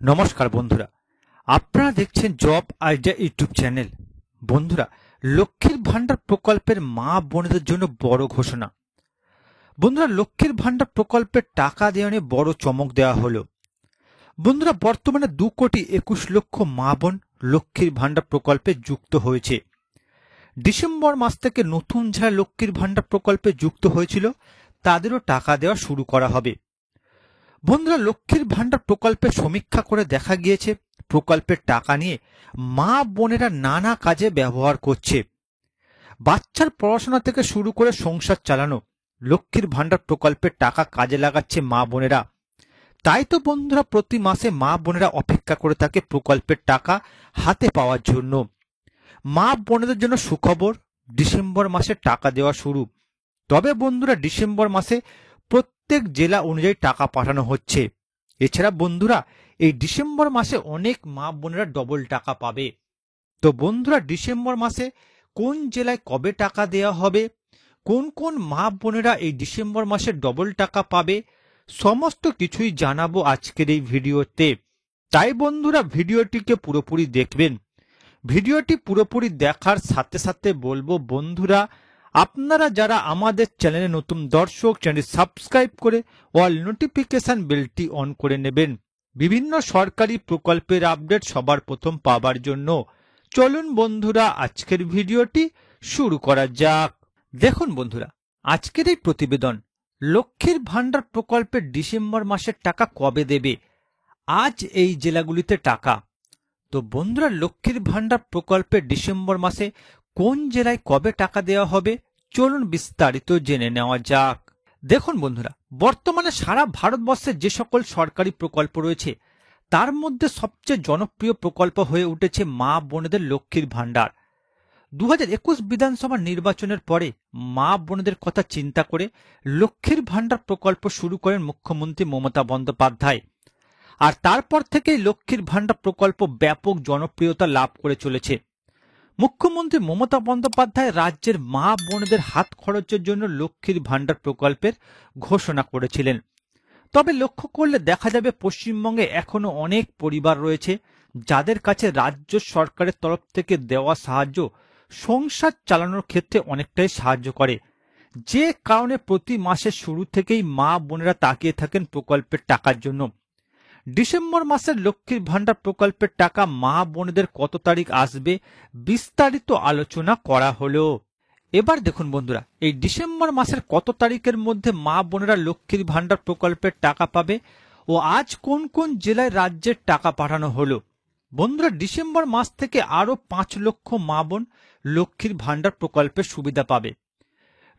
নমস্কার বন্ধুরা, আপনারা দেখছেন জব আইডিয়া ইউটিউব চ্যানেল। বন্ধুরা, লক্ষ্মীর ভান্ডার প্রকল্পের মা বোনেদের জন্য বড় ঘোষণা। বন্ধুরা, লক্ষ্মীর ভান্ডার প্রকল্পের টাকা দেওয়া নিয়ে বড় চমক দেওয়া হলো। বন্ধুরা, বর্তমানে 2,21,00,000 মা বোন লক্ষ্মীর ভান্ডার প্রকল্পে যুক্ত হয়েছে। ডিসেম্বর মাস থেকে নতুন যারা লক্ষ্মীর ভান্ডার প্রকল্পে যুক্ত হয়েছিল তাদেরও টাকা দেওয়া শুরু করা হবে। বন্ধুরা, লক্ষ্মীর ভান্ডার প্রকল্পের সমীক্ষা করে দেখা গিয়েছে প্রকল্পের টাকা নিয়ে মা বোনেরা নানা কাজে ব্যবহার করছে। বাচ্চার পড়াশোনা থেকে শুরু করে সংসার চালানো লক্ষ্মীর ভান্ডার প্রকল্পের টাকা কাজে লাগাচ্ছে মা বোনেরা। তাই তো বন্ধুরা, প্রতি মাসে মা বোনেরা অপেক্ষা করে থাকে প্রকল্পের টাকা হাতে পাওয়ার জন্য। মা বোনেদের জন্য সুখবর, ডিসেম্বর মাসে টাকা দেওয়া শুরু। তবে বন্ধুরা, ডিসেম্বর মাসে প্রত্যেক জেলা অনুযায়ী টাকা পাঠানো হচ্ছে। এছাড়া বন্ধুরা, এই ডিসেম্বর মাসে অনেক মা বোনেরা ডবল টাকা পাবে। তো বন্ধুরা, ডিসেম্বর মাসে কোন জেলায় কবে টাকা দেওয়া হবে, কোন কোন মা বোনেরা এই ডিসেম্বর মাসে ডবল টাকা পাবে, সমস্ত কিছুই জানাবো আজকের এই ভিডিওতে। তাই বন্ধুরা, ভিডিওটিকে পুরোপুরি দেখবেন। ভিডিওটি পুরোপুরি দেখার সাথে সাথে বলবো বন্ধুরা, আপনারা যারা আমাদের চ্যানেলে নতুন দর্শক, চ্যানেল সাবস্ক্রাইব করে অল নোটিফিকেশন বেলটি অন করে নেবেন বিভিন্ন সরকারি প্রকল্পের আপডেট সবার প্রথম পাবার জন্য। চলুন বন্ধুরা, আজকের ভিডিওটি শুরু করা যাক। দেখুন বন্ধুরা, আজকের এই প্রতিবেদন লক্ষ্মীর ভান্ডার প্রকল্পের ডিসেম্বর মাসের টাকা কবে দেবে, আজ এই জেলাগুলিতে টাকা। তো বন্ধুরা, লক্ষ্মীর ভান্ডার প্রকল্পের ডিসেম্বর মাসে কোন জেলায় কবে টাকা দেওয়া হবে, চলুন বিস্তারিত জেনে নেওয়া যাক। দেখুন বন্ধুরা, বর্তমানে সারা ভারতবর্ষে যে সকল সরকারি প্রকল্প রয়েছে তার মধ্যে সবচেয়ে জনপ্রিয় প্রকল্প হয়ে উঠেছে মা বোনেদের লক্ষ্মীর ভান্ডার। 2021 বিধানসভা নির্বাচনের পরে মা বোনেদের কথা চিন্তা করে লক্ষ্মীর ভান্ডার প্রকল্প শুরু করেন মুখ্যমন্ত্রী মমতা বন্দ্যোপাধ্যায়। আর তারপর থেকেই লক্ষ্মীর ভান্ডার প্রকল্প ব্যাপক জনপ্রিয়তা লাভ করে চলেছে। মুখ্যমন্ত্রী মমতা বন্দ্যোপাধ্যায় রাজ্যের মা বোনেদের হাত খরচের জন্য লক্ষ্মীর ভান্ডার প্রকল্পের ঘোষণা করেছিলেন। তবে লক্ষ্য করলে দেখা যাবে পশ্চিমবঙ্গে এখনো অনেক পরিবার রয়েছে যাদের কাছে রাজ্য সরকারের তরফ থেকে দেওয়া সাহায্য সংসার চালানোর ক্ষেত্রে অনেকটাই সাহায্য করে, যে কারণে প্রতি মাসের শুরু থেকেই মা বোনেরা তাকিয়ে থাকেন প্রকল্পের টাকার জন্য। ডিসেম্বর মাসের লক্ষ্মীর ভান্ডার প্রকল্পের টাকা মা বোনেদের কত তারিখ আসবে বিস্তারিত আলোচনা করা হলো। এবার দেখুন বন্ধুরা, এই ডিসেম্বর মাসের কত তারিখের মধ্যে মা বোনেরা লক্ষ্মীর ভান্ডার প্রকল্পের টাকা পাবে ও আজ কোন কোন জেলায় রাজ্যের টাকা পাঠানো হলো। বন্ধুরা, ডিসেম্বর মাস থেকে আরো 5 লক্ষ মা বোন লক্ষ্মীর ভান্ডার প্রকল্পের সুবিধা পাবে।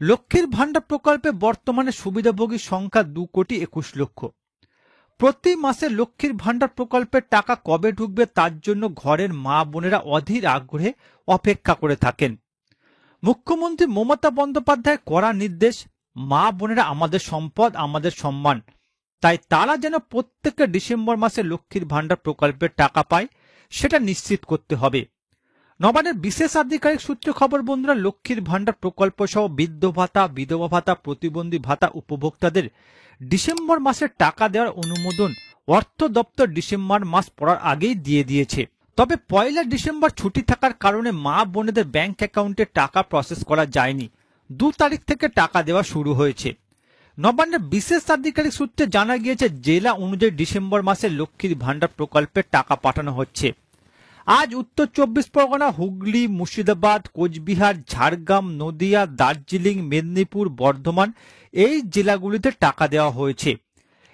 লক্ষ্মীর ভান্ডার প্রকল্পে বর্তমানে সুবিধাভোগীর সংখ্যা 2,21,00,000। প্রতি মাসে লক্ষ্মীর ভান্ডার প্রকল্পের টাকা কবে ঢুকবে তার জন্য ঘরের মা বোনেরা অধীর আগ্রহে অপেক্ষা করে থাকেন। মুখ্যমন্ত্রী মমতা বন্দ্যোপাধ্যায়ের কড়া নির্দেশ, মা বোনেরা আমাদের সম্পদ, আমাদের সম্মান। তাই তারা যেন প্রত্যেকটা ডিসেম্বর মাসে লক্ষ্মীর ভান্ডার প্রকল্পের টাকা পায় সেটা নিশ্চিত করতে হবে। নবান্নের বিশেষ আধিকারিক সূত্রে খবর বন্ধুরা, লক্ষ্মীর ভান্ডার প্রকল্প সহ বৃদ্ধ ভাতা, বিধবা ভাতা, প্রতিবন্ধী ভাতা উপভোক্তাদের ডিসেম্বর মাসের টাকা দেওয়ার অনুমোদন অর্থ দপ্তর ডিসেম্বর মাস পড়ার আগেই দিয়ে দিয়েছে। তবে 1 ডিসেম্বর ছুটি থাকার কারণে মা বোনেদের ব্যাংক অ্যাকাউন্টে টাকা প্রসেস করা যায়নি। 2 তারিখ থেকে টাকা দেওয়া শুরু হয়েছে। নবান্নের বিশেষ আধিকারিক সূত্রে জানা গিয়েছে জেলা অনুযায়ী ডিসেম্বর মাসে লক্ষ্মীর ভান্ডার প্রকল্পের টাকা পাঠানো হচ্ছে। আজ উত্তর 24 পরগনা, হুগলি, মুর্শিদাবাদ, কোচবিহার, ঝাড়গ্রাম, নদিয়া, দার্জিলিং, মেদিনীপুর, বর্ধমান এই জেলাগুলিতে টাকা দেওয়া হয়েছে।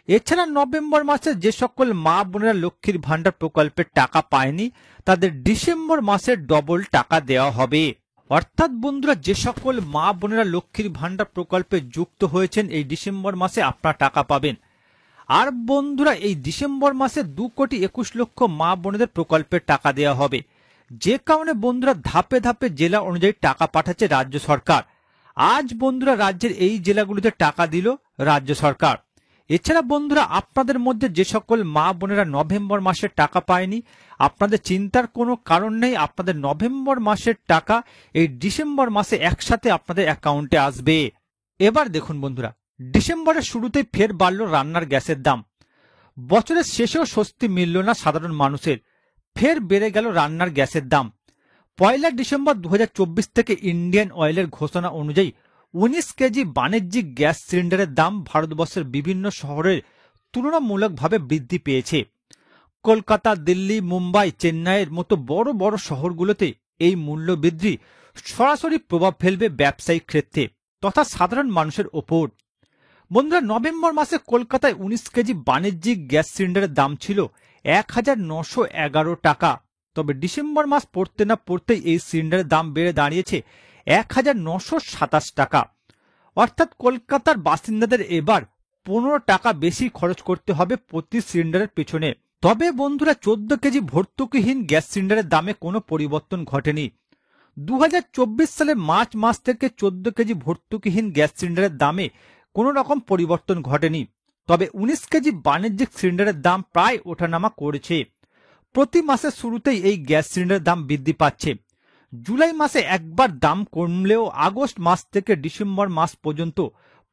এছাড়া নভেম্বর মাসে যে সকল মা বোনেরা লক্ষ্মীর ভান্ডার প্রকল্পের টাকা পায়নি তাদের ডিসেম্বর মাসে ডবল টাকা দেওয়া হবে। অর্থাৎ বন্ধুরা, যে সকল মা বোনেরা লক্ষ্মীর ভান্ডার প্রকল্পে যুক্ত হয়েছেন এই ডিসেম্বর মাসে আপনারা টাকা পাবেন। আর বন্ধুরা, এই ডিসেম্বর মাসে 2,21,00,000 মা বোনেদের প্রকল্পের টাকা দেওয়া হবে, যে কারণে বন্ধুরা ধাপে ধাপে জেলা অনুযায়ী টাকা পাঠাচ্ছে রাজ্য সরকার। আজ বন্ধুরা রাজ্যের এই জেলাগুলিতে টাকা দিল রাজ্য সরকার। এছাড়া বন্ধুরা, আপনাদের মধ্যে যে সকল মা বোনেরা নভেম্বর মাসের টাকা পায়নি আপনাদের চিন্তার কোনো কারণ নেই, আপনাদের নভেম্বর মাসের টাকা এই ডিসেম্বর মাসে একসাথে আপনাদের অ্যাকাউন্টে আসবে। এবার দেখুন বন্ধুরা, ডিসেম্বরের শুরুতেই ফের বাড়ল রান্নার গ্যাসের দাম। বছরের শেষেও স্বস্তি মিলল না সাধারণ মানুষের। ফের বেড়ে গেল রান্নার গ্যাসের দাম। 1 ডিসেম্বর 2024 থেকে ইন্ডিয়ান অয়েলের ঘোষণা অনুযায়ী 19 কেজি বাণিজ্যিক গ্যাস সিলিন্ডারের দাম ভারতবর্ষের বিভিন্ন শহরের তুলনামূলকভাবে বৃদ্ধি পেয়েছে। কলকাতা, দিল্লি, মুম্বাই, চেন্নাইয়ের মতো বড় বড় শহরগুলোতে এই মূল্য বৃদ্ধি সরাসরি প্রভাব ফেলবে ব্যবসায়িক ক্ষেত্রে তথা সাধারণ মানুষের ওপর। বন্ধুরা, নভেম্বর মাসে কলকাতায় 19 কেজি বাণিজ্যিক গ্যাস সিলিন্ডারের দাম ছিল 1911 টাকা। তবে ডিসেম্বর মাস পড়তে না পড়তেই এই সিলিন্ডারের দাম বেড়ে দাঁড়িয়েছে 1927 টাকা। অর্থাৎ কলকাতার বাসিন্দাদের এবার 15 টাকা বেশি খরচ করতে হবে প্রতি সিলিন্ডারের পেছনে। তবে বন্ধুরা, 14 কেজি ভর্তুকিহীন গ্যাস সিলিন্ডারের দামে কোনো পরিবর্তন ঘটেনি। 2024 সালের মার্চ মাস থেকে 14 কেজি ভর্তুকিহীন গ্যাস সিলিন্ডারের দামে কোনো রকম পরিবর্তন ঘটেনি। তবে 19 কেজি বাণিজ্যিক সিলিন্ডারের দাম প্রায় ওঠানামা করেছে। প্রতি মাসের শুরুতেই এই গ্যাস সিলিন্ডারের দাম বৃদ্ধি পাচ্ছে। জুলাই মাসে একবার দাম কমলেও আগস্ট মাস থেকে ডিসেম্বর মাস পর্যন্ত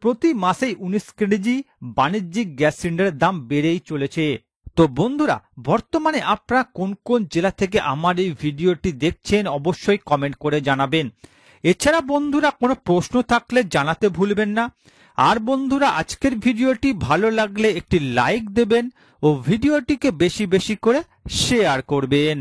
প্রতি মাসেই 19 কেজি বাণিজ্যিক গ্যাস সিলিন্ডারের দাম বেড়েই চলেছে। তো বন্ধুরা, বর্তমানে আপনারা কোন কোন জেলা থেকে আমার এই ভিডিওটি দেখছেন অবশ্যই কমেন্ট করে জানাবেন। এছাড়া বন্ধুরা, কোনো প্রশ্ন থাকলে জানাতে ভুলবেন না। আর বন্ধুরা, আজকের ভিডিওটি ভালো লাগলে একটি লাইক দেবেন ও ভিডিওটিকে বেশি বেশি করে শেয়ার করবেন।